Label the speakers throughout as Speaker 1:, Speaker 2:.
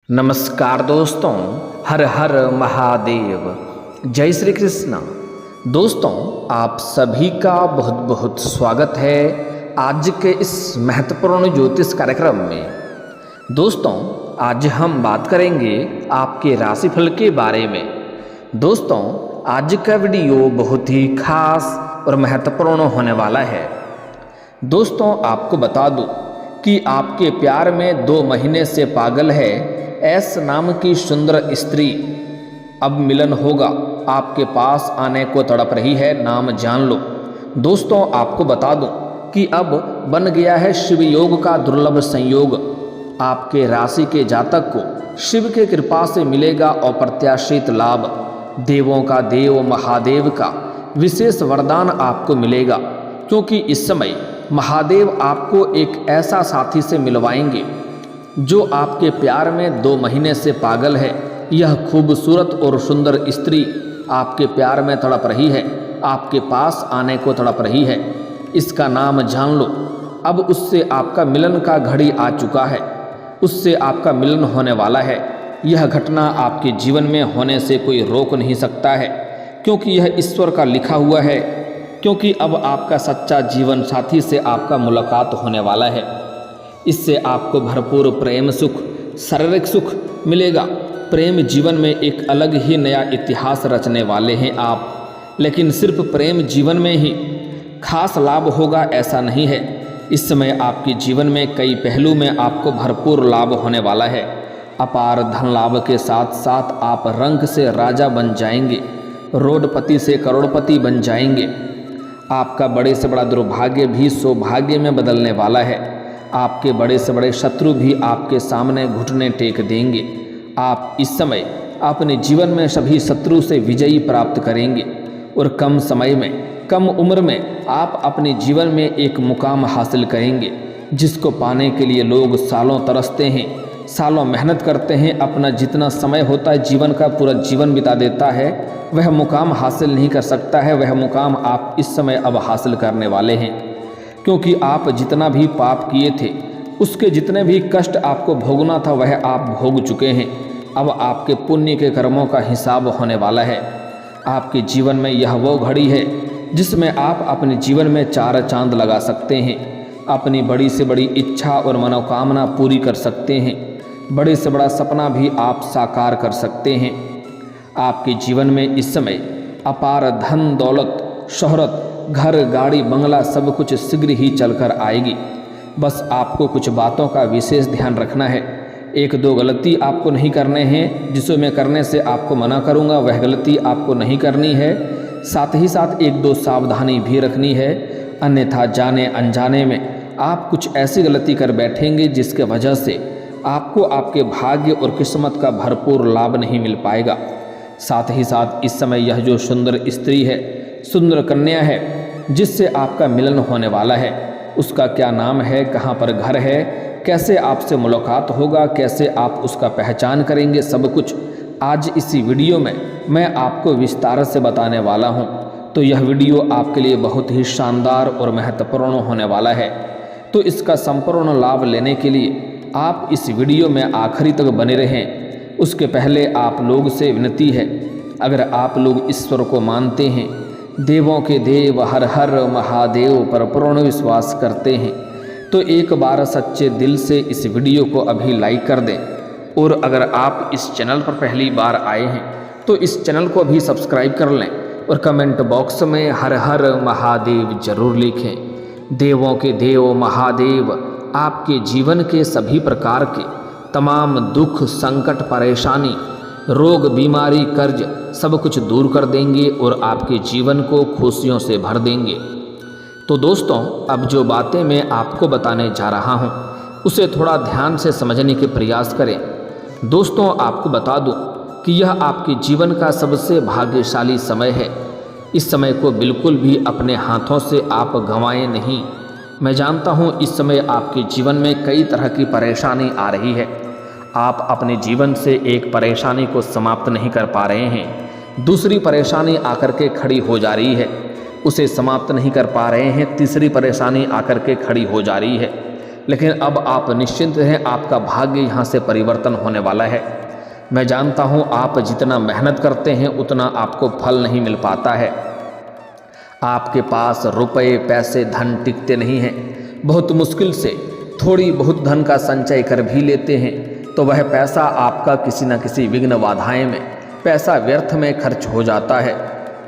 Speaker 1: नमस्कार दोस्तों, हर हर महादेव, जय श्री कृष्ण। दोस्तों, आप सभी का बहुत बहुत स्वागत है आज के इस महत्वपूर्ण ज्योतिष कार्यक्रम में। दोस्तों, आज हम बात करेंगे आपके राशिफल के बारे में। दोस्तों, आज का वीडियो बहुत ही खास और महत्वपूर्ण होने वाला है। दोस्तों, आपको बता दूं कि आपके प्यार में 2 महीने से पागल है एस नाम की सुंदर स्त्री अब मिलन होगा, आपके पास आने को तड़प रही है, नाम जान लो। दोस्तों, आपको बता दूं कि अब बन गया है शिव योग का दुर्लभ संयोग। आपके राशि के जातक को शिव के कृपा से मिलेगा अप्रत्याशित लाभ। देवों का देव महादेव का विशेष वरदान आपको मिलेगा, क्योंकि इस समय महादेव आपको एक ऐसा साथी से मिलवाएंगे जो आपके प्यार में 2 महीने से पागल है। यह खूबसूरत और सुंदर स्त्री आपके प्यार में तड़प रही है, आपके पास आने को तड़प रही है। इसका नाम जान लो। अब उससे आपका मिलन का घड़ी आ चुका है, उससे आपका मिलन होने वाला है। यह घटना आपके जीवन में होने से कोई रोक नहीं सकता है, क्योंकि यह ईश्वर का लिखा हुआ है। क्योंकि अब आपका सच्चा जीवन साथी से आपका मुलाकात होने वाला है। इससे आपको भरपूर प्रेम सुख, शारीरिक सुख मिलेगा। प्रेम जीवन में एक अलग ही नया इतिहास रचने वाले हैं आप। लेकिन सिर्फ प्रेम जीवन में ही खास लाभ होगा ऐसा नहीं है। इस समय आपके जीवन में कई पहलू में आपको भरपूर लाभ होने वाला है। अपार धन लाभ के साथ साथ आप रंक से राजा बन जाएंगे, रोडपति से करोड़पति बन जाएंगे। आपका बड़े से बड़ा दुर्भाग्य भी सौभाग्य में बदलने वाला है। आपके बड़े से बड़े शत्रु भी आपके सामने घुटने टेक देंगे। आप इस समय अपने जीवन में सभी शत्रु से विजयी प्राप्त करेंगे और कम समय में, कम उम्र में आप अपने जीवन में एक मुकाम हासिल करेंगे, जिसको पाने के लिए लोग सालों तरसते हैं, सालों मेहनत करते हैं, अपना जितना समय होता है जीवन का पूरा जीवन बिता देता है, वह मुकाम हासिल नहीं कर सकता है। वह मुकाम आप इस समय अब हासिल करने वाले हैं, क्योंकि आप जितना भी पाप किए थे, उसके जितने भी कष्ट आपको भोगना था वह आप भोग चुके हैं। अब आपके पुण्य के कर्मों का हिसाब होने वाला है। आपके जीवन में यह वो घड़ी है जिसमें आप अपने जीवन में 4 चांद लगा सकते हैं, अपनी बड़ी से बड़ी इच्छा और मनोकामना पूरी कर सकते हैं, बड़े से बड़ा सपना भी आप साकार कर सकते हैं। आपके जीवन में इस समय अपार धन दौलत, शोहरत, घर गाड़ी बंगला सब कुछ शीघ्र ही चलकर आएगी। बस आपको कुछ बातों का विशेष ध्यान रखना है। 1-2 गलती आपको नहीं करने हैं, जिसमें मैं करने से आपको मना करूंगा, वह गलती आपको नहीं करनी है। साथ ही साथ 1-2 सावधानी भी रखनी है, अन्यथा जाने अनजाने में आप कुछ ऐसी गलती कर बैठेंगे जिसके वजह से आपको आपके भाग्य और किस्मत का भरपूर लाभ नहीं मिल पाएगा। साथ ही साथ इस समय यह जो सुंदर स्त्री है, सुंदर कन्या है, जिससे आपका मिलन होने वाला है, उसका क्या नाम है, कहाँ पर घर है, कैसे आपसे मुलाकात होगा, कैसे आप उसका पहचान करेंगे, सब कुछ आज इसी वीडियो में मैं आपको विस्तार से बताने वाला हूँ। तो यह वीडियो आपके लिए बहुत ही शानदार और महत्वपूर्ण होने वाला है। तो इसका संपूर्ण लाभ लेने के लिए आप इस वीडियो में आखिरी तक बने रहें। उसके पहले आप लोग से विनती है, अगर आप लोग ईश्वर को मानते हैं, देवों के देव हर हर महादेव पर पूर्ण विश्वास करते हैं, तो एक बार सच्चे दिल से इस वीडियो को अभी लाइक कर दें। और अगर आप इस चैनल पर पहली बार आए हैं तो इस चैनल को भी सब्सक्राइब कर लें और कमेंट बॉक्स में हर हर महादेव जरूर लिखें। देवों के देव महादेव आपके जीवन के सभी प्रकार के तमाम दुख, संकट, परेशानी, रोग, बीमारी, कर्ज सब कुछ दूर कर देंगे और आपके जीवन को खुशियों से भर देंगे। तो दोस्तों, अब जो बातें मैं आपको बताने जा रहा हूँ उसे थोड़ा ध्यान से समझने के प्रयास करें। दोस्तों, आपको बता दूँ कि यह आपके जीवन का सबसे भाग्यशाली समय है। इस समय को बिल्कुल भी अपने हाथों से आप गंवाएं नहीं। मैं जानता हूँ इस समय आपके जीवन में कई तरह की परेशानी आ रही है। आप अपने जीवन से एक परेशानी को समाप्त नहीं कर पा रहे हैं, दूसरी परेशानी आकर के खड़ी हो जा रही है, उसे समाप्त नहीं कर पा रहे हैं, तीसरी परेशानी आकर के खड़ी हो जा रही है। लेकिन अब आप निश्चिंत हैं, आपका भाग्य यहाँ से परिवर्तन होने वाला है। मैं जानता हूँ आप जितना मेहनत करते हैं उतना आपको फल नहीं मिल पाता है। आपके पास रुपए पैसे धन टिकते नहीं हैं। बहुत मुश्किल से थोड़ी बहुत धन का संचय कर भी लेते हैं तो वह पैसा आपका किसी न किसी विघ्न बाधाएं में, पैसा व्यर्थ में खर्च हो जाता है।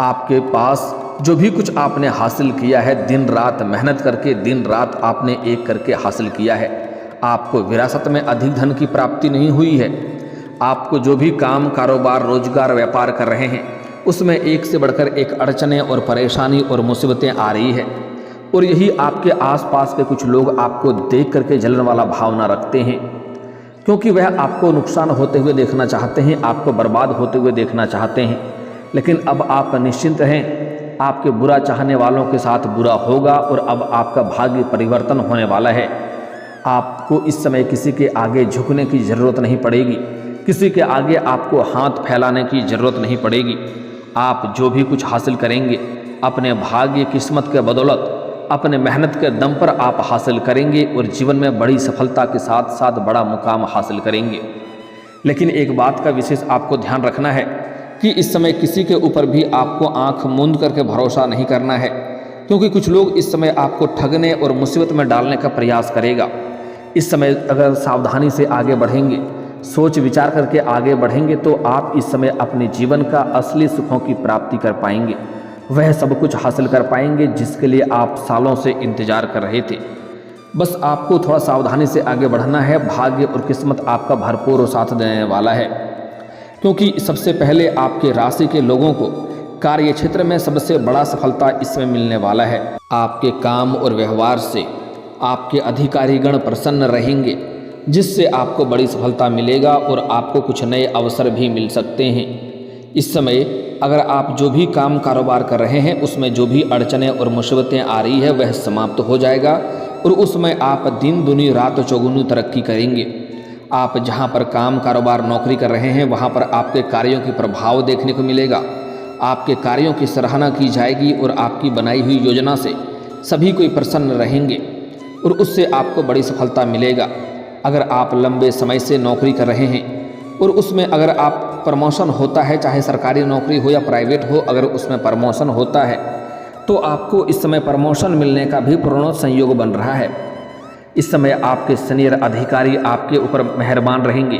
Speaker 1: आपके पास जो भी कुछ आपने हासिल किया है, दिन रात मेहनत करके, दिन रात आपने एक करके हासिल किया है। आपको विरासत में अधिक धन की प्राप्ति नहीं हुई है। आपको जो भी काम कारोबार रोजगार व्यापार कर रहे हैं उसमें एक से बढ़कर एक अड़चनें और परेशानी और मुसीबतें आ रही है। और यही आपके आसपास के कुछ लोग आपको देख करके जलन वाला भावना रखते हैं, क्योंकि वह आपको नुकसान होते हुए देखना चाहते हैं, आपको बर्बाद होते हुए देखना चाहते हैं। लेकिन अब आप निश्चिंत हैं, आपके बुरा चाहने वालों के साथ बुरा होगा और अब आपका भाग्य परिवर्तन होने वाला है। आपको इस समय किसी के आगे झुकने की ज़रूरत नहीं पड़ेगी, किसी के आगे आपको हाथ फैलाने की ज़रूरत नहीं पड़ेगी। आप जो भी कुछ हासिल करेंगे अपने भाग्य किस्मत के बदौलत, अपने मेहनत के दम पर आप हासिल करेंगे और जीवन में बड़ी सफलता के साथ साथ बड़ा मुकाम हासिल करेंगे। लेकिन एक बात का विशेष आपको ध्यान रखना है कि इस समय किसी के ऊपर भी आपको आंख मूंद करके भरोसा नहीं करना है, क्योंकि कुछ लोग इस समय आपको ठगने और मुसीबत में डालने का प्रयास करेगा। इस समय अगर सावधानी से आगे बढ़ेंगे, सोच विचार करके आगे बढ़ेंगे तो आप इस समय अपने जीवन का असली सुखों की प्राप्ति कर पाएंगे। वह सब कुछ हासिल कर पाएंगे जिसके लिए आप सालों से इंतजार कर रहे थे। बस आपको थोड़ा सावधानी से आगे बढ़ना है। भाग्य और किस्मत आपका भरपूर साथ देने वाला है, क्योंकि सबसे पहले आपके राशि के लोगों को कार्य क्षेत्र में सबसे बड़ा सफलता इसमें मिलने वाला है। आपके काम और व्यवहार से आपके अधिकारीगण प्रसन्न रहेंगे, जिससे आपको बड़ी सफलता मिलेगा और आपको कुछ नए अवसर भी मिल सकते हैं। इस समय अगर आप जो भी काम कारोबार कर रहे हैं उसमें जो भी अड़चनें और मुसीबतें आ रही है वह समाप्त हो जाएगा और उसमें आप दिन दुनी रात चौगुनी तरक्की करेंगे। आप जहां पर काम कारोबार नौकरी कर रहे हैं वहां पर आपके कार्यों की प्रभाव देखने को मिलेगा। आपके कार्यों की सराहना की जाएगी और आपकी बनाई हुई योजना से सभी कोई प्रसन्न रहेंगे और उससे आपको बड़ी सफलता मिलेगा। अगर आप लंबे समय से नौकरी कर रहे हैं और उसमें अगर आप प्रमोशन होता है, चाहे सरकारी नौकरी हो या प्राइवेट हो, अगर उसमें प्रमोशन होता है तो आपको इस समय प्रमोशन मिलने का भी पूर्ण संयोग बन रहा है। इस समय आपके सीनियर अधिकारी आपके ऊपर मेहरबान रहेंगे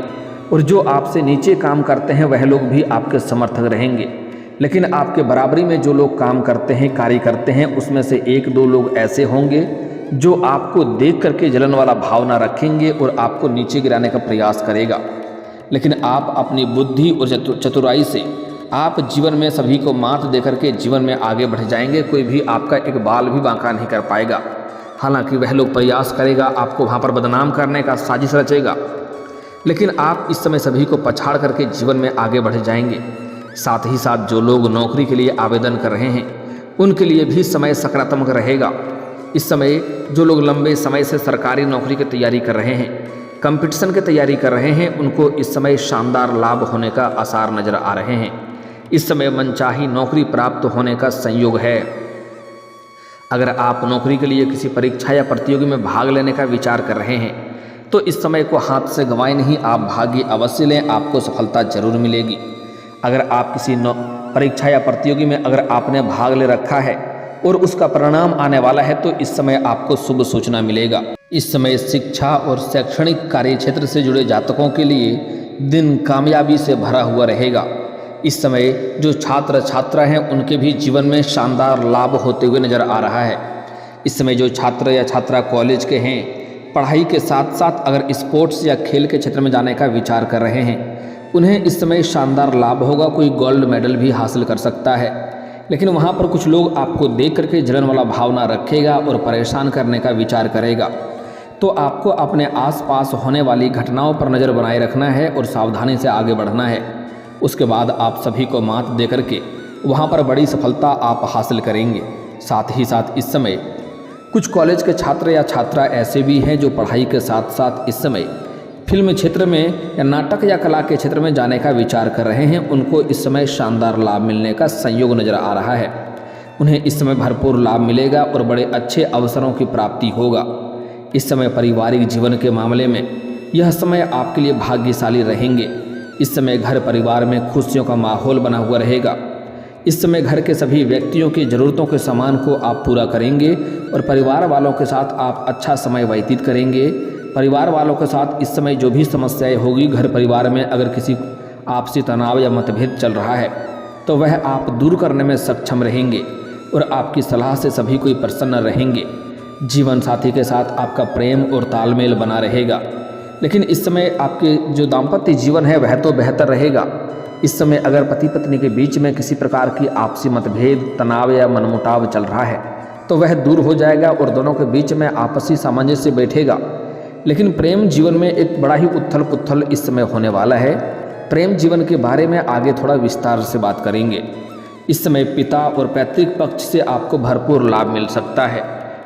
Speaker 1: और जो आपसे नीचे काम करते हैं वह लोग भी आपके समर्थक रहेंगे। लेकिन आपके बराबरी में जो लोग काम करते हैं, कार्य करते हैं, उसमें से एक दो लोग ऐसे होंगे जो आपको देख करके जलन वाला भावना रखेंगे और आपको नीचे गिराने का प्रयास करेगा। लेकिन आप अपनी बुद्धि और चतुराई से आप जीवन में सभी को मात देकर के जीवन में आगे बढ़ जाएंगे। कोई भी आपका एक बाल भी बांका नहीं कर पाएगा। हालांकि वह लोग प्रयास करेगा, आपको वहाँ पर बदनाम करने का साजिश रचेगा, लेकिन आप इस समय सभी को पछाड़ करके जीवन में आगे बढ़ जाएंगे। साथ ही साथ जो लोग नौकरी के लिए आवेदन कर रहे हैं उनके लिए भी समय सकारात्मक रहेगा। इस समय जो लोग लंबे समय से सरकारी नौकरी की तैयारी कर रहे हैं, कंपटीशन की तैयारी कर रहे हैं, उनको इस समय शानदार लाभ होने का आसार नजर आ रहे हैं। इस समय मनचाही नौकरी प्राप्त होने का संयोग है। अगर आप नौकरी के लिए किसी परीक्षा या प्रतियोगी में भाग लेने का विचार कर रहे हैं तो इस समय को हाथ से गंवाए नहीं, आप भाग्य अवश्य लें, आपको सफलता जरूर मिलेगी। अगर आप किसी परीक्षा या प्रतियोगी में अगर आपने भाग ले रखा है और उसका परिणाम आने वाला है तो इस समय आपको शुभ सूचना मिलेगा। इस समय शिक्षा और शैक्षणिक कार्य क्षेत्र से जुड़े जातकों के लिए दिन कामयाबी से भरा हुआ रहेगा। इस समय जो छात्र छात्रा हैं उनके भी जीवन में शानदार लाभ होते हुए नजर आ रहा है। इस समय जो छात्र या छात्रा कॉलेज के हैं, पढ़ाई के साथ साथ अगर स्पोर्ट्स या खेल के क्षेत्र में जाने का विचार कर रहे हैं, उन्हें इस समय शानदार लाभ होगा। कोई गोल्ड मेडल भी हासिल कर सकता है। लेकिन वहाँ पर कुछ लोग आपको देख करके जलन वाला भावना रखेगा और परेशान करने का विचार करेगा। तो आपको अपने आसपास होने वाली घटनाओं पर नज़र बनाए रखना है और सावधानी से आगे बढ़ना है। उसके बाद आप सभी को मात दे करके वहाँ पर बड़ी सफलता आप हासिल करेंगे। साथ ही साथ इस समय कुछ कॉलेज के छात्र या छात्रा ऐसे भी हैं जो पढ़ाई के साथ साथ इस समय फिल्म क्षेत्र में या नाटक या कला के क्षेत्र में जाने का विचार कर रहे हैं। उनको इस समय शानदार लाभ मिलने का संयोग नजर आ रहा है। उन्हें इस समय भरपूर लाभ मिलेगा और बड़े अच्छे अवसरों की प्राप्ति होगा। इस समय पारिवारिक जीवन के मामले में यह समय आपके लिए भाग्यशाली रहेंगे। इस समय घर परिवार में खुशियों का माहौल बना हुआ रहेगा। इस समय घर के सभी व्यक्तियों की ज़रूरतों के सामान को आप पूरा करेंगे और परिवार वालों के साथ आप अच्छा समय व्यतीत करेंगे। परिवार वालों के साथ इस समय जो भी समस्याएं होगी, घर परिवार में अगर किसी आपसी तनाव या मतभेद चल रहा है तो वह आप दूर करने में सक्षम रहेंगे और आपकी सलाह से सभी कोई प्रसन्न रहेंगे। जीवन साथी के साथ आपका प्रेम और तालमेल बना रहेगा। लेकिन इस समय आपके जो दाम्पत्य जीवन है वह तो बेहतर रहेगा। इस समय अगर पति पत्नी के बीच में किसी प्रकार की आपसी मतभेद, तनाव या मनमुटाव चल रहा है तो वह दूर हो जाएगा और दोनों के बीच में आपसी सामंजस्य बैठेगा। लेकिन प्रेम जीवन में एक बड़ा ही उथल पुथल इस समय होने वाला है। प्रेम जीवन के बारे में आगे थोड़ा विस्तार से बात करेंगे। इस समय पिता और पैतृक पक्ष से आपको भरपूर लाभ मिल सकता है।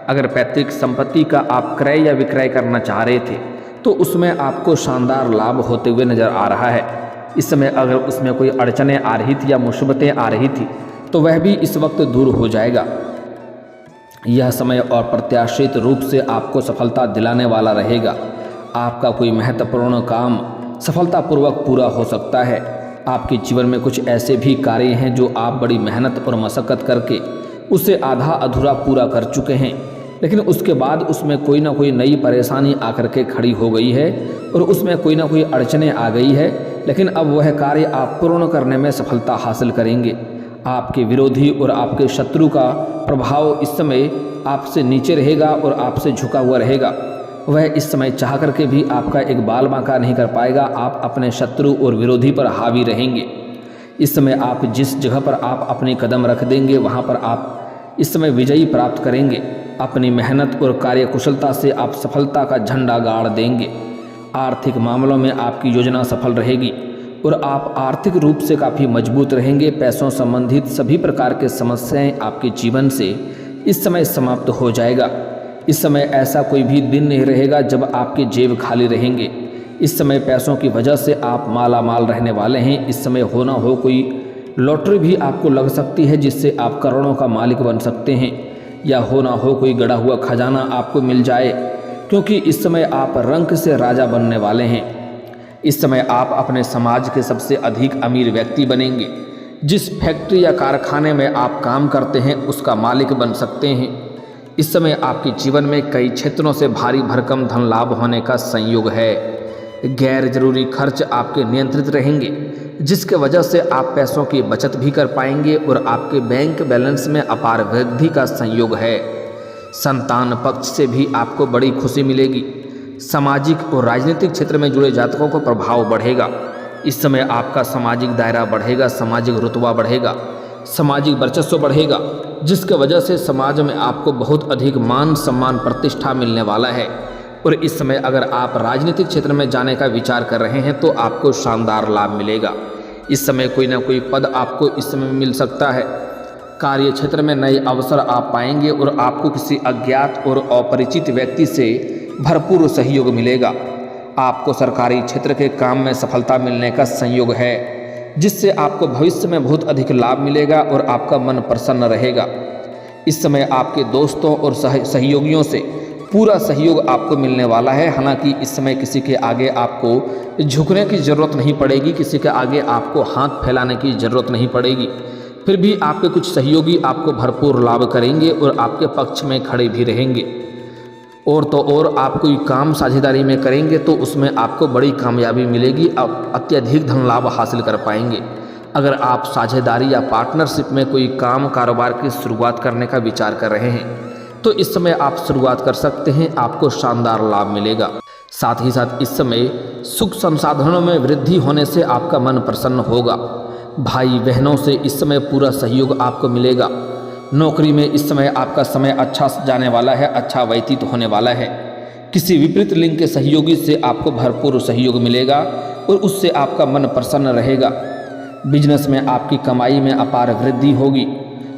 Speaker 1: अगर पैतृक संपत्ति का आप क्रय या विक्रय करना चाह रहे थे तो उसमें आपको शानदार लाभ होते हुए नजर आ रहा है। इस समय अगर उसमें कोई अड़चनें आ रही थी या मुसीबतें आ रही थी तो वह भी इस वक्त दूर हो जाएगा। यह समय और प्रत्याशित रूप से आपको सफलता दिलाने वाला रहेगा। आपका कोई महत्वपूर्ण काम सफलतापूर्वक पूरा हो सकता है। आपके जीवन में कुछ ऐसे भी कार्य हैं जो आप बड़ी मेहनत और मशक्क़त करके उसे आधा अधूरा पूरा कर चुके हैं, लेकिन उसके बाद उसमें कोई ना कोई नई परेशानी आकर के खड़ी हो गई है और उसमें कोई ना कोई अड़चनें आ गई है। लेकिन अब वह कार्य आप पूर्ण करने में सफलता हासिल करेंगे। आपके विरोधी और आपके शत्रु का प्रभाव इस समय आपसे नीचे रहेगा और आपसे झुका हुआ रहेगा। वह इस समय चाह करके भी आपका एक बाल बांका नहीं कर पाएगा। आप अपने शत्रु और विरोधी पर हावी रहेंगे। इस समय आप जिस जगह पर आप अपने कदम रख देंगे वहाँ पर आप इस समय विजयी प्राप्त करेंगे। अपनी मेहनत और कार्यकुशलता से आप सफलता का झंडा गाड़ देंगे। आर्थिक मामलों में आपकी योजना सफल रहेगी और आप आर्थिक रूप से काफ़ी मजबूत रहेंगे। पैसों संबंधित सभी प्रकार के समस्याएं आपके जीवन से इस समय समाप्त हो जाएगा। इस समय ऐसा कोई भी दिन नहीं रहेगा जब आपके जेब खाली रहेंगे। इस समय पैसों की वजह से आप माला माल रहने वाले हैं। इस समय हो ना हो कोई लॉटरी भी आपको लग सकती है जिससे आप करोड़ों का मालिक बन सकते हैं, या हो ना हो कोई गड़ा हुआ खजाना आपको मिल जाए, क्योंकि इस समय आप रंक से राजा बनने वाले हैं। इस समय आप अपने समाज के सबसे अधिक अमीर व्यक्ति बनेंगे। जिस फैक्ट्री या कारखाने में आप काम करते हैं उसका मालिक बन सकते हैं। इस समय आपके जीवन में कई क्षेत्रों से भारी भरकम धन लाभ होने का संयोग है। गैर जरूरी खर्च आपके नियंत्रित रहेंगे, जिसके वजह से आप पैसों की बचत भी कर पाएंगे और आपके बैंक बैलेंस में अपार वृद्धि का संयोग है। संतान पक्ष से भी आपको बड़ी खुशी मिलेगी। सामाजिक और राजनीतिक क्षेत्र में जुड़े जातकों को प्रभाव बढ़ेगा। इस समय आपका सामाजिक दायरा बढ़ेगा, सामाजिक रुतबा बढ़ेगा, सामाजिक वर्चस्व बढ़ेगा, जिसके वजह से समाज में आपको बहुत अधिक मान सम्मान प्रतिष्ठा मिलने वाला है। और इस समय अगर आप राजनीतिक क्षेत्र में जाने का विचार कर रहे हैं तो आपको शानदार लाभ मिलेगा। इस समय कोई ना कोई पद आपको इस समय मिल सकता है। कार्य क्षेत्र में नए अवसर आप पाएंगे और आपको किसी अज्ञात और अपरिचित व्यक्ति से भरपूर सहयोग मिलेगा। आपको सरकारी क्षेत्र के काम में सफलता मिलने का संयोग है, जिससे आपको भविष्य में बहुत अधिक लाभ मिलेगा और आपका मन प्रसन्न रहेगा। इस समय आपके दोस्तों और सहयोगियों से पूरा सहयोग आपको मिलने वाला है। हालांकि इस समय किसी के आगे आपको झुकने की ज़रूरत नहीं पड़ेगी, किसी के आगे आपको हाथ फैलाने की ज़रूरत नहीं पड़ेगी। फिर भी आपके कुछ सहयोगी आपको भरपूर लाभ करेंगे और आपके पक्ष में खड़े भी रहेंगे। और तो और आप कोई काम साझेदारी में करेंगे तो उसमें आपको बड़ी कामयाबी मिलेगी। आप अत्यधिक धन लाभ हासिल कर पाएंगे। अगर आप साझेदारी या पार्टनरशिप में कोई काम कारोबार की शुरुआत करने का विचार कर रहे हैं तो इस समय आप शुरुआत कर सकते हैं। आपको शानदार लाभ मिलेगा। साथ ही साथ इस समय सुख संसाधनों में वृद्धि होने से आपका मन प्रसन्न होगा। भाई बहनों से इस समय पूरा सहयोग आपको मिलेगा। नौकरी में इस समय आपका समय अच्छा जाने वाला है, अच्छा व्यतीत होने वाला है। किसी विपरीत लिंग के सहयोगी से आपको भरपूर सहयोग मिलेगा और उससे आपका मन प्रसन्न रहेगा। बिजनेस में आपकी कमाई में अपार वृद्धि होगी।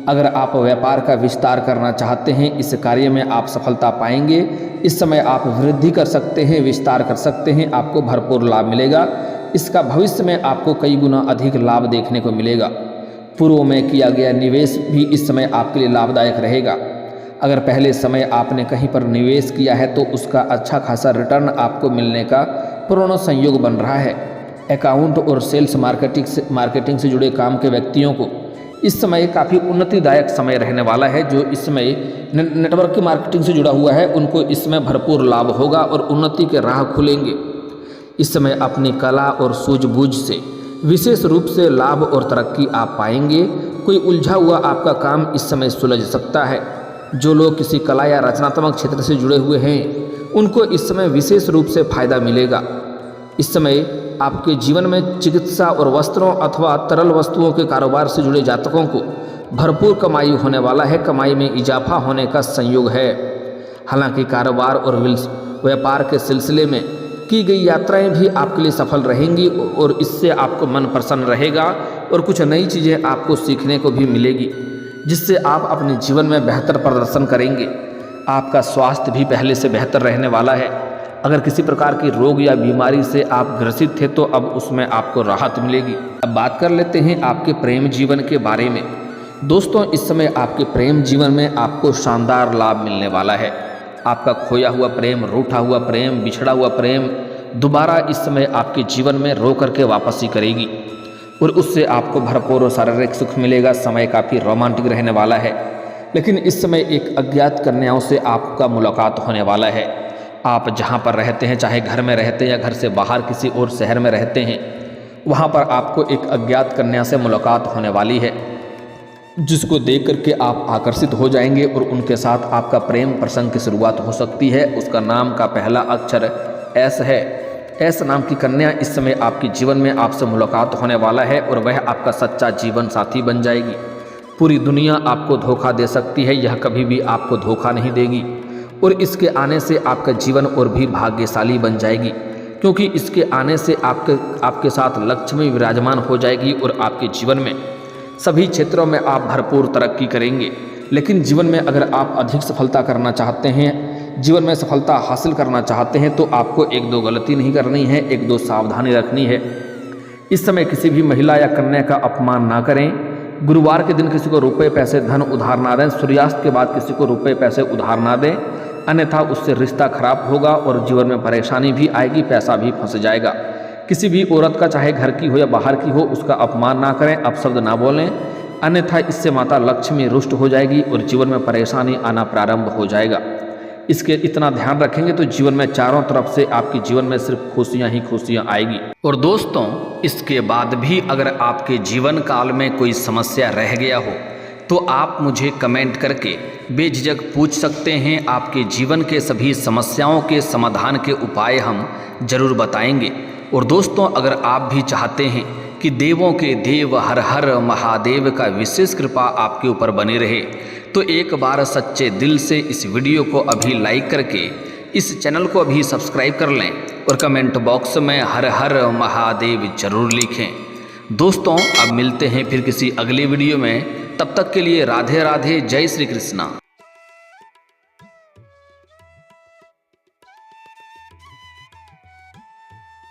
Speaker 1: अगर आप व्यापार का विस्तार करना चाहते हैं, इस कार्य में आप सफलता पाएंगे। इस समय आप वृद्धि कर सकते हैं, विस्तार कर सकते हैं, आपको भरपूर लाभ मिलेगा। इसका भविष्य में आपको कई गुना अधिक लाभ देखने को मिलेगा। पूर्व में किया गया निवेश भी इस समय आपके लिए लाभदायक रहेगा। अगर पहले समय आपने कहीं पर निवेश किया है तो उसका अच्छा खासा रिटर्न आपको मिलने का पूर्ण संयोग बन रहा है। अकाउंट और सेल्स मार्केटिंग से जुड़े काम के व्यक्तियों को इस समय काफ़ी उन्नतिदायक समय रहने वाला है। जो इस समय नेटवर्क मार्केटिंग से जुड़ा हुआ है उनको इसमें भरपूर लाभ होगा और उन्नति के राह खुलेंगे। इस समय अपनी कला और सूझबूझ से विशेष रूप से लाभ और तरक्की आप पाएंगे। कोई उलझा हुआ आपका काम इस समय सुलझ सकता है। जो लोग किसी कला या रचनात्मक क्षेत्र से जुड़े हुए हैं उनको इस समय विशेष रूप से फायदा मिलेगा। इस समय आपके जीवन में चिकित्सा और वस्त्रों अथवा तरल वस्तुओं के कारोबार से जुड़े जातकों को भरपूर कमाई होने वाला है। कमाई में इजाफा होने का संयोग है। हालांकि कारोबार और व्यापार के सिलसिले में की गई यात्राएं भी आपके लिए सफल रहेंगी और इससे आपको मन प्रसन्न रहेगा और कुछ नई चीज़ें आपको सीखने को भी मिलेगी, जिससे आप अपने जीवन में बेहतर प्रदर्शन करेंगे। आपका स्वास्थ्य भी पहले से बेहतर रहने वाला है। अगर किसी प्रकार की रोग या बीमारी से आप ग्रसित थे तो अब उसमें आपको राहत मिलेगी। अब बात कर लेते हैं आपके प्रेम जीवन के बारे में। दोस्तों, इस समय आपके प्रेम जीवन में आपको शानदार लाभ मिलने वाला है। आपका खोया हुआ प्रेम, रूठा हुआ प्रेम, बिछड़ा हुआ प्रेम दोबारा इस समय आपके जीवन में रो करके वापसी करेगी और उससे आपको भरपूर और शारीरिक सुख मिलेगा। समय काफ़ी रोमांटिक रहने वाला है। लेकिन इस समय एक अज्ञात कन्याओं से आपका मुलाकात होने वाला है। आप जहाँ पर रहते हैं, चाहे घर में रहते हैं या घर से बाहर किसी और शहर में रहते हैं, वहाँ पर आपको एक अज्ञात कन्या से मुलाकात होने वाली है, जिसको देख करके आप आकर्षित हो जाएंगे और उनके साथ आपका प्रेम प्रसंग की शुरुआत हो सकती है। उसका नाम का पहला अक्षर एस है। एस नाम की कन्या इस समय आपके जीवन में आपसे मुलाकात होने वाला है और वह आपका सच्चा जीवन साथी बन जाएगी। पूरी दुनिया आपको धोखा दे सकती है, यह कभी भी आपको धोखा नहीं देगी और इसके आने से आपका जीवन और भी भाग्यशाली बन जाएगी, क्योंकि इसके आने से आपके साथ लक्ष्मी विराजमान हो जाएगी और आपके जीवन में सभी क्षेत्रों में आप भरपूर तरक्की करेंगे। लेकिन जीवन में अगर आप अधिक सफलता करना चाहते हैं, जीवन में सफलता हासिल करना चाहते हैं, तो आपको एक दो गलती नहीं करनी है, एक दो सावधानी रखनी है। इस समय किसी भी महिला या कन्या का अपमान ना करें। गुरुवार के दिन किसी को रुपए पैसे धन उधार ना दें। सूर्यास्त के बाद किसी को रुपए पैसे उधार ना दें, अन्यथा उससे रिश्ता खराब होगा और जीवन में परेशानी भी आएगी, पैसा भी फंस जाएगा। किसी भी औरत का, चाहे घर की हो या बाहर की हो, उसका अपमान ना करें, अपशब्द ना बोलें, अन्यथा इससे माता लक्ष्मी रुष्ट हो जाएगी और जीवन में परेशानी आना प्रारंभ हो जाएगा। इसके इतना ध्यान रखेंगे तो जीवन में चारों तरफ से आपके जीवन में सिर्फ खुशियां ही खुशियां आएगी। और दोस्तों, इसके बाद भी अगर आपके जीवन काल में कोई समस्या रह गया हो तो आप मुझे कमेंट करके बेझिझक पूछ सकते हैं। आपके जीवन के सभी समस्याओं के समाधान के उपाय हम जरूर बताएंगे। और दोस्तों, अगर आप भी चाहते हैं कि देवों के देव हर हर महादेव का विशेष कृपा आपके ऊपर बनी रहे, तो एक बार सच्चे दिल से इस वीडियो को अभी लाइक करके इस चैनल को अभी सब्सक्राइब कर लें और कमेंट बॉक्स में हर हर महादेव जरूर लिखें। दोस्तों, अब मिलते हैं फिर किसी अगली वीडियो में। तब तक के लिए राधे राधे, जय श्री कृष्णा।